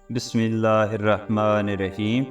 बिस्मिल्लाहिर्रहमानिर्रहीम।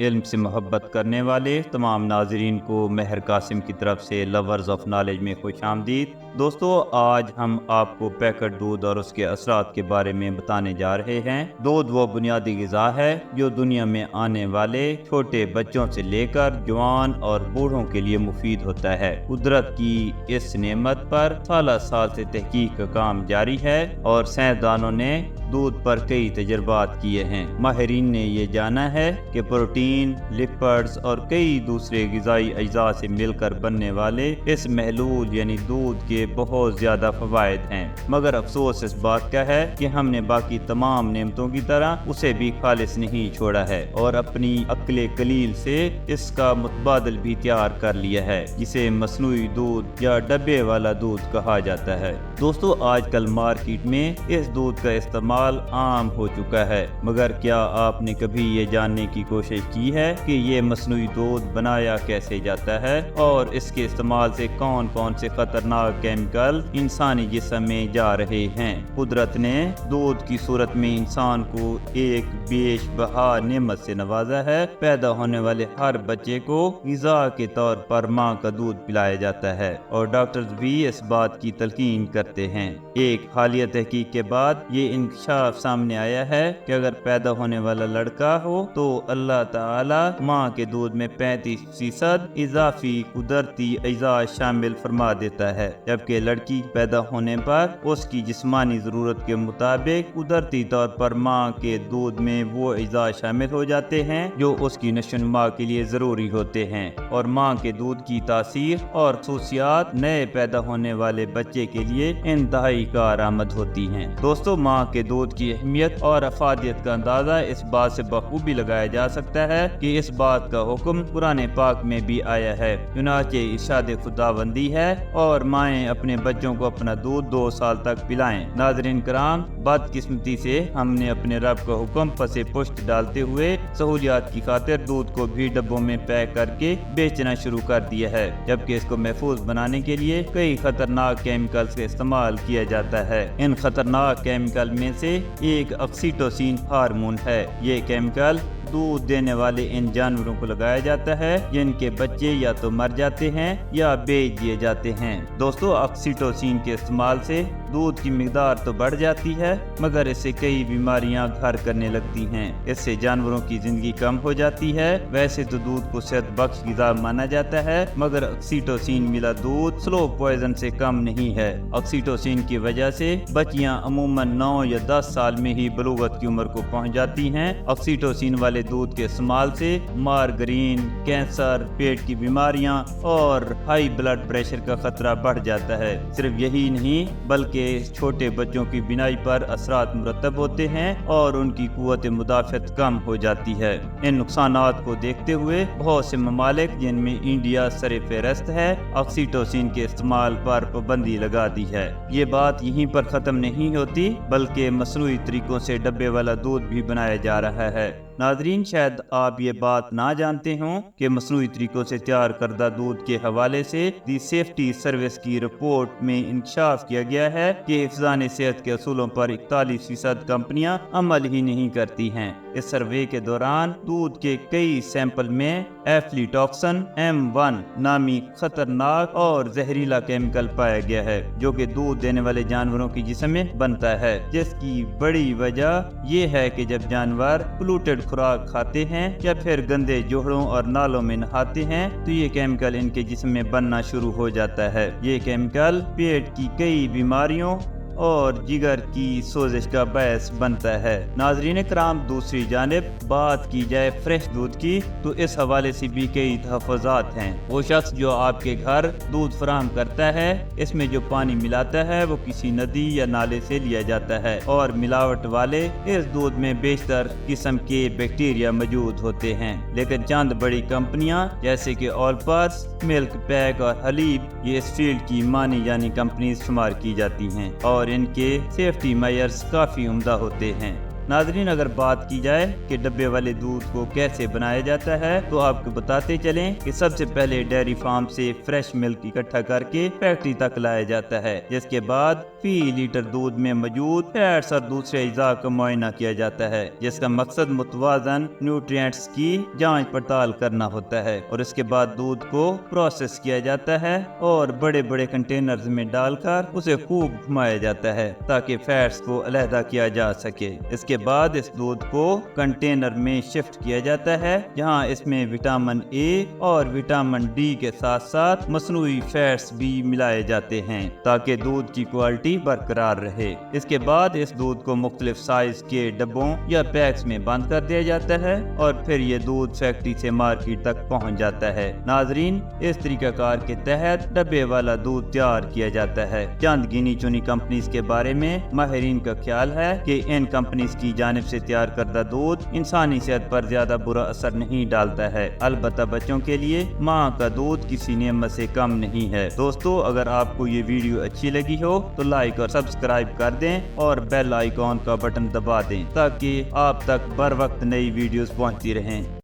इल्म से मोहब्बत करने वाले तमाम नाजरीन को महर कासिम की तरफ से लवर्स ऑफ नॉलेज में खुश आमदीद। दोस्तों, आज हम आपको पैकेट दूध और उसके असरात के बारे में बताने जा रहे हैं। दूध वो बुनियादी ग़िज़ा है जो दुनिया में आने वाले छोटे बच्चों से लेकर जवान और बूढ़ों के लिए मुफीद होता है। कुदरत की इस नेमत पर साल साल से तहकीक का काम जारी है और साइंसदानों ने दूध पर कई तजर्बात किए हैं। माहिरीन ने ये जाना है कि प्रोटीन, लिपिड्स और कई दूसरे ग़िज़ाई अज्जा से मिलकर बनने वाले इस महलूल यानी दूध के बहुत ज़्यादा फ़वाइद हैं। मगर अफसोस इस बात का है कि हमने बाकी तमाम नेमतों की तरह उसे भी खालिस नहीं छोड़ा है और अपनी अक्ले कलील से इसका मुतबादल भी तैयार कर लिया है, जिसे मसनूई दूध या डब्बे वाला दूध कहा जाता है। दोस्तों, आजकल मार्केट में इस दूध का इस्तेमाल आम हो चुका है, मगर क्या आपने कभी ये जानने की कोशिश की है कि ये मसनूई दूध बनाया कैसे जाता है और इसके इस्तेमाल से कौन कौन से खतरनाक केमिकल इंसानी जिस्म में जा रहे हैं। कुदरत ने दूध की सूरत में इंसान को एक बेशबहा नेमत से नवाजा है। पैदा होने वाले हर बच्चे को ग़िज़ा के तौर पर माँ का दूध पिलाया जाता है और डॉक्टर्स भी इस बात की तलकीन करते हैं। एक हालिया तहकीक के बाद ये इंकशाफ सामने आया है कि अगर पैदा होने वाला लड़का हो तो अल्लाह ताला माँ के दूध में 35% इजाफी कुदरती अज्जा शामिल फरमा देता है, जबकि लड़की पैदा होने पर उसकी जिस्मानी जरूरत के मुताबिक कुदरती तौर पर माँ के दूध में वो अज्जा शामिल हो जाते हैं जो उसकी नशोनुमा के लिए जरूरी होते हैं और माँ के दूध की तासीर और खसूसियात नए पैदा होने वाले बच्चे के लिए इंतहाई कारआमद होती हैं। दोस्तों, माँ के दूध की अहमियत और अफादियत का अंदाजा इस बात से बखूबी लगाया जा सकता है कि इस बात का हुक्म कुरान पाक में भी आया है। चुनाचे इरशाद खुदाबंदी है और माएँ अपने बच्चों को अपना दूध 2 साल तक पिलाएं। नाज़रीन कराम, बदकिस्मती से हमने अपने रब का हुक्म पसे पुष्ट डालते हुए सहूलियात की खातिर दूध को भी डब्बों में पैक करके बेचना शुरू कर दिया है, जबकि इसको महफूज बनाने के लिए कई खतरनाक केमिकल्स का इस्तेमाल किया जाता है। इन खतरनाक केमिकल में से एक ऑक्सीटोसिन हार्मोन है। ये केमिकल दूध देने वाले इन जानवरों को लगाया जाता है जिनके बच्चे या तो मर जाते हैं या बेच दिए जाते हैं। दोस्तों, ऑक्सीटोसिन के इस्तेमाल से दूध की मिकदार तो बढ़ जाती है, मगर इससे कई बीमारियां घर करने लगती हैं। इससे जानवरों की जिंदगी कम हो जाती है। वैसे तो दूध को सेहत बख्श ग़िज़ा माना जाता है, मगर ऑक्सीटोसिन मिला दूध स्लो पॉइजन से कम नहीं है। ऑक्सीटोसिन की वजह से बच्चियां अमूमन 9 या 10 साल में ही बलूगत की उम्र को पहुंच जाती हैं। ऑक्सीटोसिन वाले दूध के इस्तेमाल से मार्गरीन, कैंसर, पेट की बीमारियां और हाई ब्लड प्रेशर का खतरा बढ़ जाता है। सिर्फ यही नहीं बल्कि छोटे बच्चों की बिनाई पर असरात मुरतब होते हैं और उनकी कुव्वत मुदाफ़त कम हो जाती है। इन नुकसानात को देखते हुए बहुत से ममालिक, जिनमें इंडिया सर-ए-फ़हरिस्त है, ऑक्सीटोसिन के इस्तेमाल पर पाबंदी लगा दी है। ये बात यहीं पर ख़त्म नहीं होती, बल्कि मसनूई तरीकों से डब्बे वाला दूध भी बनाया जा रहा है। नाज़रीन, शायद आप ये बात ना जानते हों कि मसनूई तरीकों से तैयार करदा दूध के हवाले से दी सेफ्टी सर्विस की रिपोर्ट में इंकशाफ किया गया है कि हिफ्ज़ान सेहत के असूलों पर 41% कंपनियां अमल ही नहीं करती हैं। इस सर्वे के दौरान दूध के कई सैंपल में एफ्लिटॉक्सिन M1 नामी खतरनाक और जहरीला केमिकल पाया गया है, जो कि दूध देने वाले जानवरों के जिस्म में बनता है, जिसकी बड़ी वजह यह है कि जब जानवर पोल्यूटेड खुराक खाते हैं या फिर गंदे जोहड़ों और नालों में नहाते हैं तो ये केमिकल इनके जिस्म में बनना शुरू हो जाता है। ये केमिकल पेट की कई बीमारियों और जिगर की सोजिश का बायस बनता है। नाज़रीन कराम, दूसरी जानिब बात की जाए फ्रेश दूध की तो इस हवाले से भी कई तहफ़्फ़ुज़ात हैं। वो शख्स जो आपके घर दूध फराहम करता है, इसमें जो पानी मिलाता है वो किसी नदी या नाले से लिया जाता है और मिलावट वाले इस दूध में बेशतर किस्म के बैक्टीरिया मौजूद होते हैं। लेकिन चंद बड़ी कंपनियां जैसे कि ऑलपर्स, मिल्क पैक और हलीब ये इस फील्ड की मानी यानी कंपनीज शुमार की जाती हैं और इनके सेफ्टी मेजर्स काफ़ी उम्दा होते हैं। नाज़रीन, अगर बात की जाए कि डब्बे वाले दूध को कैसे बनाया जाता है तो आपको बताते चलें कि सबसे पहले डेयरी फार्म से फ्रेश मिल्क इकट्ठा करके फैक्ट्री तक लाया जाता है, जिसके बाद फी लीटर दूध में मौजूद फैट्स और दूसरे अज्जा का मुआयना किया जाता है, जिसका मकसद मुतवाजन न्यूट्रिएंट्स की जांच पड़ताल करना होता है। और इसके बाद दूध को प्रोसेस किया जाता है और बड़े बड़े कंटेनर्स में डालकर उसे खूब घुमाया जाता है ताकि फैट्स को अलहदा किया जा सके। इसके बाद इस दूध को कंटेनर में शिफ्ट किया जाता है, जहां इसमें विटामिन ए और विटामिन डी के साथ साथ मसनूई फैट्स भी मिलाए जाते हैं ताकि दूध की क्वालिटी बरकरार रहे। इसके बाद इस दूध को मुख्तलिफ साइज के डब्बों या पैक्स में बंद कर दिया जाता है और फिर ये दूध फैक्ट्री से मार्केट तक पहुंच जाता है। नाजरीन, इस तरीकाकार के तहत डब्बे वाला दूध तैयार किया जाता है। चंद गिनी चुनी कंपनीज के बारे में माहिरीन का ख्याल है कि इन कंपनीज की जानिब से तैयार करदा दूध इंसानी सेहत पर ज्यादा बुरा असर नहीं डालता है। अलबत्ता बच्चों के लिए माँ का दूध किसी नेमत से कम नहीं है। दोस्तों, अगर आपको ये वीडियो अच्छी लगी हो तो लाइक और सब्सक्राइब कर दें और बेल आइकॉन का बटन दबा दें ताकि आप तक बर वक्त नई वीडियोस पहुंचती रहें।